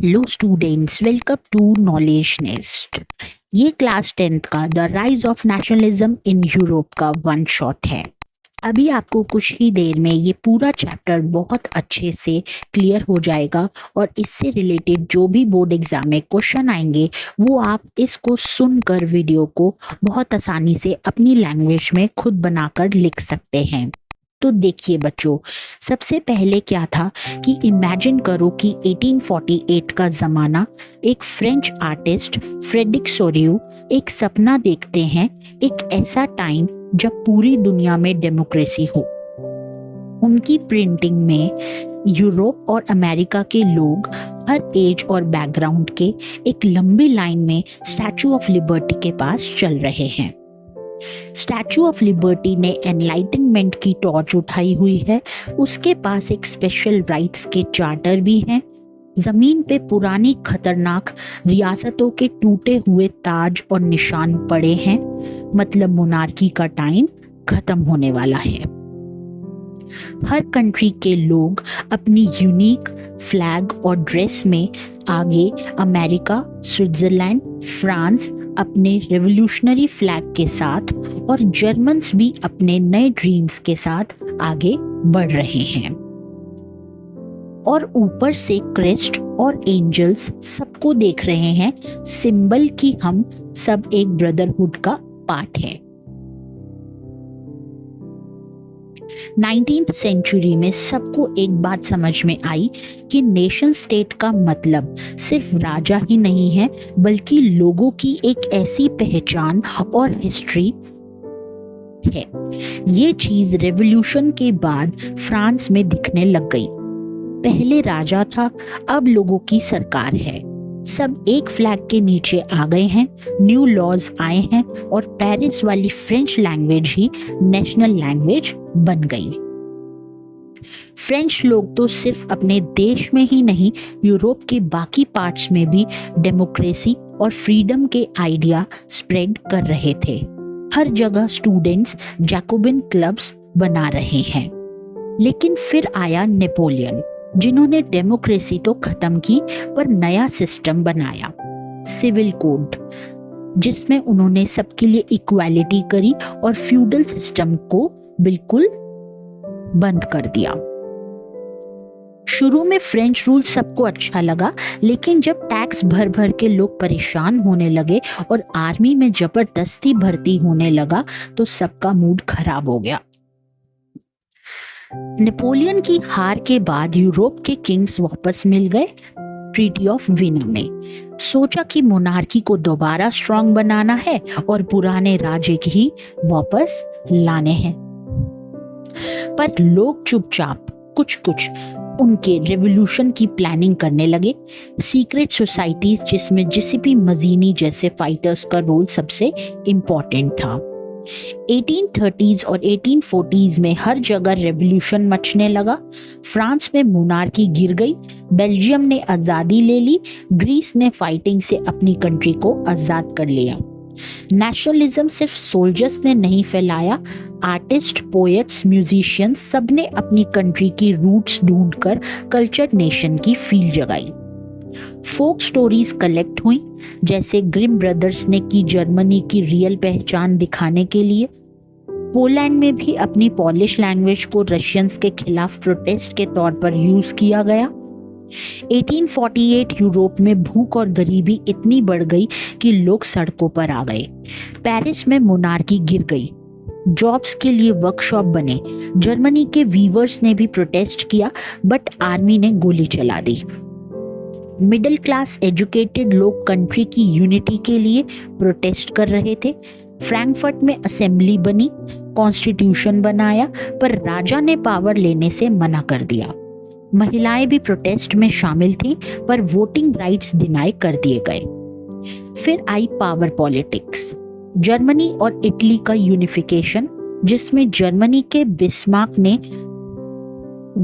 Hello students, welcome to Knowledge Nest. ये class 10th का the rise of nationalism in Europe का one shot है। अभी आपको कुछ ही देर में ये पूरा चैप्टर बहुत अच्छे से क्लियर हो जाएगा और इससे रिलेटेड जो भी बोर्ड एग्जाम में क्वेश्चन आएंगे वो आप इसको सुनकर वीडियो को बहुत आसानी से अपनी लैंग्वेज में खुद बनाकर लिख सकते हैं। तो देखिए बच्चों, सबसे पहले क्या था कि इमेजिन करो कि 1848 का जमाना, एक फ्रेंच आर्टिस्ट फ्रेडरिक सोरियू एक सपना देखते हैं, एक ऐसा टाइम जब पूरी दुनिया में डेमोक्रेसी हो। उनकी प्रिंटिंग में यूरोप और अमेरिका के लोग हर एज और बैकग्राउंड के एक लंबी लाइन में स्टैचू ऑफ लिबर्टी के पास चल रहे हैं। स्टैचू ऑफ लिबर्टी ने एनलाइटनमेंट की टॉर्च उठाई हुई है, उसके पास एक स्पेशल राइट्स के चार्टर भी हैं। जमीन पे पुरानी खतरनाक रियासतों के टूटे हुए ताज और निशान पड़े हैं, मतलब मोनार्की का टाइम खत्म होने वाला है। हर कंट्री के लोग अपनी यूनिक फ्लैग और ड्रेस में आगे अमेरिका, स्विट्जरलैंड, फ्रांस अपने रेवोल्यूशनरी फ्लैग के साथ और जर्मन्स भी अपने नए ड्रीम्स के साथ आगे बढ़ रहे हैं। और ऊपर से क्रिस्ट और एंजल्स सबको देख रहे हैं, सिंबल कि हम सब एक ब्रदरहुड का पार्ट है। 19th सेंचुरी में सबको एक बात समझ में आई कि नेशन स्टेट का मतलब सिर्फ राजा ही नहीं है, बल्कि लोगों की एक ऐसी पहचान और हिस्ट्री है। ये चीज रेवोल्यूशन के बाद फ्रांस में दिखने लग गई। पहले राजा था, अब लोगों की सरकार है। सब एक फ्लैग के नीचे आ गए हैं, न्यू लॉज आए हैं और पेरिस वाली फ्रेंच लैंग्वेज ही नेशनल लैंग्वेज बन गई। फ्रेंच लोग तो सिर्फ अपने देश में ही नहीं, यूरोप के बाकी पार्ट्स में भी डेमोक्रेसी और फ्रीडम के आइडिया स्प्रेड कर रहे थे। हर जगह स्टूडेंट्स जैकोबिन क्लब्स बना रहे हैं। लेकिन फिर आया नेपोलियन, जिन्होंने डेमोक्रेसी तो खत्म की पर नया सिस्टम बनाया, सिविल कोड, जिसमें उन्होंने सबके लिए इक्वालिटी करी और फ्यूडल सिस्टम को बिल्कुल बंद कर दिया। शुरू में फ्रेंच रूल सबको अच्छा लगा, लेकिन जब टैक्स भर भर के लोग परेशान होने लगे और आर्मी में जबरदस्ती भर्ती होने लगा तो सबका मूड खराब हो गया। नेपोलियन की हार के बाद यूरोप के किंग्स वापस मिल गए ट्रीटी ऑफ वीना में। सोचा कि मोनार्की को दोबारा स्ट्रांग बनाना है और पुराने राजे ही वापस लाने हैं। पर लोग चुपचाप कुछ उनके रेवोल्यूशन की प्लानिंग करने लगे। सीक्रेट सोसाइटीज, जिसमें जिसिपी मजीनी जैसे फाइटर्स का रोल सबसे इम्पोर्टेंट था। 1830s और 1840s में हर जगह रेवोल्यूशन मचने लगा। फ्रांस में मोनार्की गिर गई, बेल्जियम ने आजादी ले ली, ग्रीस ने फाइटिंग से अपनी कंट्री को आजाद कर लिया। नेशनलिज्म सिर्फ सोल्जर्स ने नहीं फैलाया, आर्टिस्ट, पोएट्स, म्यूजिशियंस सबने अपनी कंट्री की रूट्स ढूंढकर कल्चर नेशन की फील जगाई। फोक स्टोरीज कलेक्ट हुई, जैसे ग्रिम ब्रदर्स ने की जर्मनी की रियल पहचान दिखाने के लिए। पोलैंड में भी अपनी पॉलिश लैंग्वेज को रशियंस के खिलाफ प्रोटेस्ट के तौर पर यूज किया गया। 1848 यूरोप में भूख और गरीबी इतनी बढ़ गई कि लोग सड़कों पर आ गए। पेरिस में मोनार्की गिर गई, जॉब्स के लिए वर्कशॉप बने। जर्मनी के वीवर्स ने भी प्रोटेस्ट किया, बट आर्मी ने गोली चला दी। मिडिल क्लास एजुकेटेड लोग कंट्री की यूनिटी के लिए प्रोटेस्ट कर रहे थे। फ्रैंकफर्ट में असेंबली बनी, कॉन्स्टिट्यूशन बनाया, पर राजा ने पावर लेने से मना कर दिया। महिलाएं भी प्रोटेस्ट में शामिल थीं, पर वोटिंग राइट्स डिनाई कर दिए गए। फिर आई पावर पॉलिटिक्स, जर्मनी और इटली का यूनिफिकेशन, जिसमें जर्मनी के बिस्मार्क ने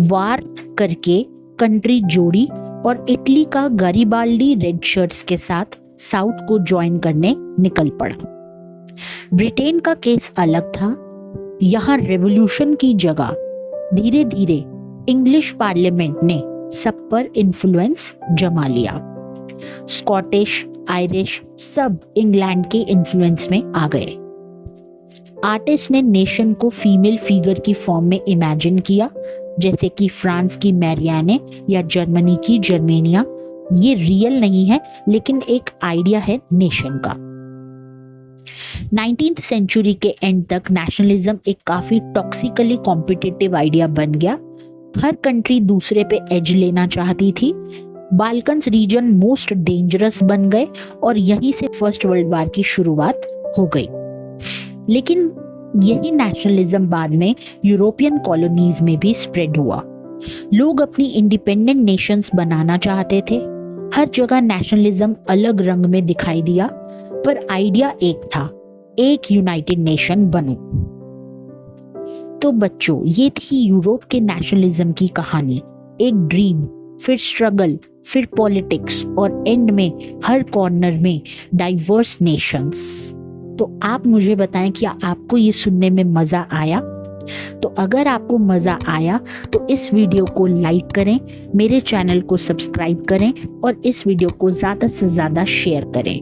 वार करके कंट्री जोड़ी और इटली का गैरिबाल्डी रेड शर्ट्स के साथ साउथ को ज्वाइन करने निकल पड़ा। ब्रिटेन का केस अलग था। यहाँ रेवोल्यूशन की जगह धीरे धीरे इंग्लिश पार्लियामेंट ने सब पर इन्फ्लुएंस जमा लिया। स्कॉटिश, आयरिश सब इंग्लैंड के इन्फ्लुएंस में आ गए। आर्टिस्ट ने नेशन को फीमेल फिगर की फॉर्म में इमेजिन किया, जैसे कि फ्रांस की मैरियाने या जर्मनी की जर्मेनिया। ये रियल नहीं है, लेकिन एक आइडिया है नेशन का। 19th सेंचुरी के एंड तक नेशनलिज्म एक काफी टॉक्सिकली कॉम्पिटिटिव आइडिया बन गया। हर कंट्री दूसरे पे एज लेना चाहती थी। बाल्कन्स रीजन मोस्ट डेंजरस बन गए और यहीं से फर्स्ट वर्ल्ड वॉर की शुरुआत हो गई। लेकिन यही नेशनलिज्म बाद में यूरोपियन कॉलोनीज में भी स्प्रेड हुआ। लोग अपनी इंडिपेंडेंट नेशंस बनाना चाहते थे। हर जगह नेशनलिज्म अलग रंग में दिखाई दिया, पर आइडिया एक था, एक यूनाइटेड नेशन बनो। तो बच्चों, ये थी यूरोप के नेशनलिज्म की कहानी। एक ड्रीम, फिर स्ट्रगल, फिर पॉलिटिक्स और एंड में हर कॉर्नर में डाइवर्स नेशंस। तो आप मुझे बताएं कि आपको ये सुनने में मजा आया? तो अगर आपको मजा आया तो इस वीडियो को लाइक करें, मेरे चैनल को सब्सक्राइब करें और इस वीडियो को ज़्यादा से ज़्यादा शेयर करें।